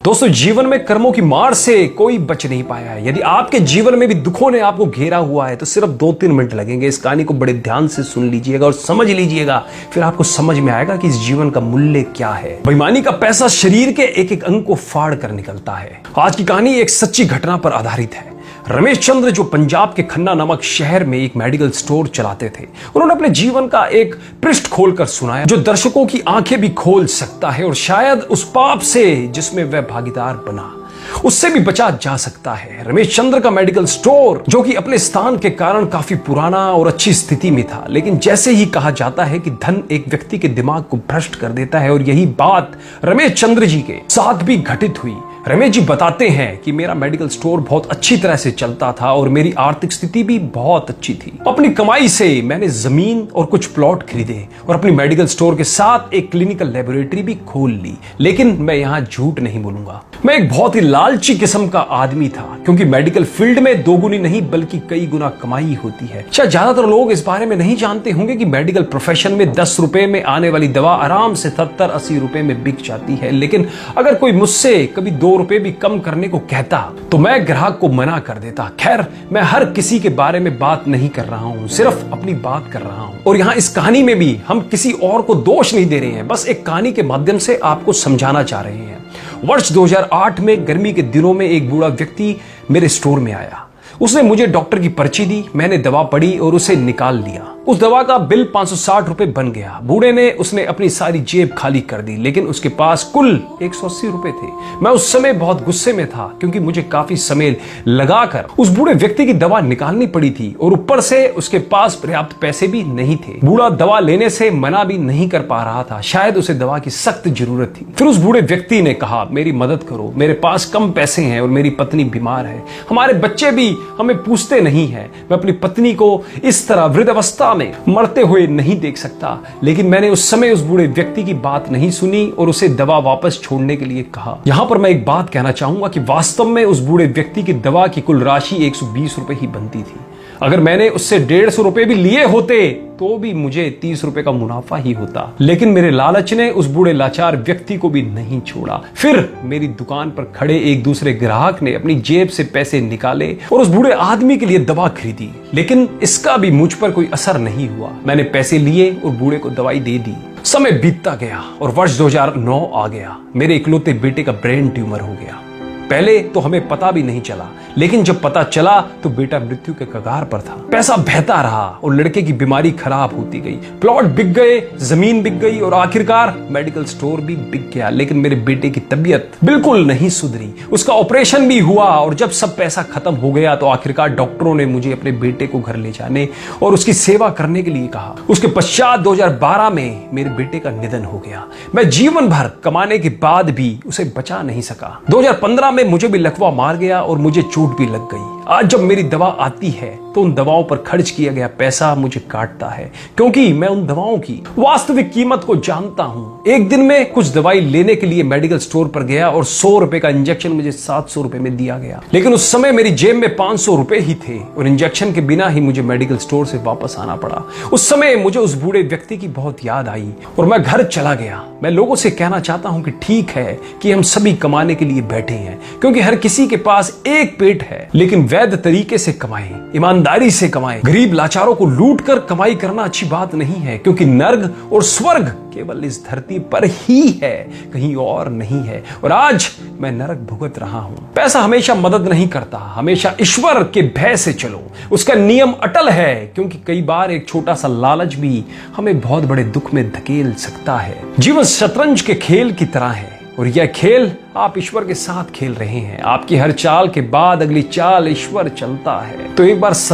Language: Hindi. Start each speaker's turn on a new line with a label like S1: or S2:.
S1: दोस्तों, जीवन में कर्मों की मार से कोई बच नहीं पाया है। यदि आपके जीवन में भी दुखों ने आपको घेरा हुआ है तो सिर्फ 2-3 मिनट लगेंगे। इस कहानी को बड़े ध्यान से सुन लीजिएगा और समझ लीजिएगा, फिर आपको समझ में आएगा कि इस जीवन का मूल्य क्या है। बेईमानी का पैसा शरीर के एक एक अंग को फाड़ कर निकलता है। आज की कहानी एक सच्ची घटना पर आधारित है। रमेश चंद्र जो पंजाब के खन्ना नामक शहर में एक मेडिकल स्टोर चलाते थे, उन्होंने अपने जीवन का एक पृष्ठ खोलकर सुनाया जो दर्शकों की आंखें भी खोल सकता है और शायद उस पाप से जिसमें वह भागीदार बना उससे भी बचा जा सकता है। रमेश चंद्र का मेडिकल स्टोर जो कि अपने स्थान के कारण काफी पुराना और अच्छी स्थिति में था, लेकिन जैसे ही कहा जाता है कि धन एक व्यक्ति के दिमाग को भ्रष्ट कर देता है, और यही बात रमेश चंद्र जी के साथ भी घटित हुई। रमेश जी बताते हैं कि मेरा मेडिकल स्टोर बहुत अच्छी तरह से चलता था और मेरी आर्थिक स्थिति भी बहुत अच्छी थी। अपनी कमाई से मैंने जमीन और कुछ प्लॉट खरीदे और अपनी मेडिकल स्टोर के साथ एक क्लिनिकल लेबोरेटरी भी खोल ली। लेकिन मैं यहाँ झूठ नहीं बोलूंगा, मैं एक बहुत ही लालची किस्म का आदमी था, क्योंकि मेडिकल फील्ड में दोगुनी नहीं बल्कि कई गुना कमाई होती है। शायद ज्यादातर लोग इस बारे में नहीं जानते होंगे कि मेडिकल प्रोफेशन में 10 रुपए में आने वाली दवा आराम से 70-80 रुपए में बिक जाती है। लेकिन अगर कोई मुझसे कभी 2 रुपए भी कम करने को कहता तो मैं ग्राहक को मना कर देता। खैर, मैं हर किसी के बारे में बात नहीं कर रहा हूं, सिर्फ अपनी बात कर रहा हूं। और यहां इस कहानी में भी हम किसी और को दोष नहीं दे रहे हैं, बस एक कहानी के माध्यम से आपको समझाना चाह रहे हैं। वर्ष 2008 में गर्मी के दिनों में एक बूढ़ा व्यक्ति मेरे स्टोर में आया। उसने मुझे डॉक्टर की पर्ची दी, मैंने दवा पढ़ी और उसे निकाल लिया। उस दवा का बिल 560 रुपए बन गया। बूढ़े ने उसने अपनी सारी जेब खाली कर दी, लेकिन उसके पास कुल 180 रुपए थे। मैं उस समय बहुत गुस्से में था, क्योंकि मुझे काफी समय लगाकर उस बूढ़े व्यक्ति की दवा निकालनी पड़ी थी और ऊपर से उसके पास पर्याप्त पैसे भी नहीं थे। बूढ़ा दवा लेने से मना भी नहीं कर पा रहा था, शायद उसे दवा की सख्त जरूरत थी। फिर उस बूढ़े व्यक्ति ने कहा, मेरी मदद करो, मेरे पास कम पैसे हैं और मेरी पत्नी बीमार है, हमारे बच्चे भी हमें पूछते नहीं हैं, मैं अपनी पत्नी को इस तरह वृद्धावस्था में मरते हुए नहीं देख सकता। लेकिन मैंने उस समय उस बूढ़े व्यक्ति की बात नहीं सुनी और उसे दवा वापस छोड़ने के लिए कहा। यहां पर मैं एक बात कहना चाहूंगा कि वास्तव में उस बूढ़े व्यक्ति की दवा की कुल राशि 120 रुपए ही बनती थी। अगर मैंने उससे 150 रुपए भी लिए होते तो भी मुझे 30 रुपए का मुनाफा ही होता। लेकिन मेरे लालच ने उस बूढ़े लाचार व्यक्ति को भी नहीं छोड़ा। फिर मेरी दुकान पर खड़े एक दूसरे ग्राहक ने अपनी जेब से पैसे निकाले और उस बूढ़े आदमी के लिए दवा खरीदी, लेकिन इसका भी मुझ पर कोई असर नहीं हुआ। मैंने पैसे लिए और बूढ़े को दवाई दे दी। समय बीतता गया और वर्ष 2009 आ गया। मेरे इकलौते बेटे का ब्रेन ट्यूमर हो गया। पहले तो हमें पता भी नहीं चला, लेकिन जब पता चला तो बेटा मृत्यु के कगार पर था। पैसा बहता रहा और लड़के की बीमारी खराब होती गई। प्लॉट बिक गए, जमीन बिक गई और आखिरकार मेडिकल स्टोर भी बिक गया। लेकिन मेरे बेटे की तबीयत बिल्कुल नहीं सुधरी। उसका ऑपरेशन भी हुआ और जब सब पैसा खत्म हो गया तो आखिरकार डॉक्टरों ने मुझे अपने बेटे को घर ले जाने और उसकी सेवा करने के लिए कहा। उसके पश्चात 2012 में मेरे बेटे का निधन हो गया। मैं जीवन भर कमाने के बाद भी उसे बचा नहीं सका। 2015 में मुझे भी लकवा मार गया और मुझे चोट भी लग गई। आज जब मेरी दवा आती है तो उन दवाओं पर खर्च किया गया पैसा मुझे काटता है, क्योंकि मैं उन दवाओं की वास्तविक कीमत को जानता हूं। एक दिन में कुछ दवाई लेने के लिए मेडिकल स्टोर पर गया और 100 रुपए का इंजेक्शन मुझे 700 रुपए में दिया गया। लेकिन उस समय मेरी जेब में 500 रुपए ही थे और इंजेक्शन के बिना ही मुझे मेडिकल स्टोर से वापस आना पड़ा। उस समय मुझे उस बूढ़े व्यक्ति की बहुत याद आई और मैं घर चला गया। मैं लोगों से कहना चाहता हूं कि ठीक है कि हम सभी कमाने के लिए बैठे हैं, क्योंकि हर किसी के पास एक पेट है, लेकिन वैध तरीके से कमाएं, ईमानदारी से कमाएं। गरीब लाचारों को लूट कर कमाई करना अच्छी बात नहीं है, क्योंकि नर्क और स्वर्ग केवल इस धरती पर ही है, कहीं और नहीं है। और आज मैं नरक भुगत रहा हूं। पैसा हमेशा मदद नहीं करता, हमेशा ईश्वर के भय से चलो, उसका नियम अटल है, क्योंकि कई बार एक छोटा सा लालच भी हमें बहुत बड़े दुख में धकेल सकता है। जीवन शतरंज के खेल की तरह है और यह खेल आप ईश्वर के साथ खेल रहे हैं। आपकी हर चाल के बाद अगली चाल ईश्वर चलता है। तो एक बार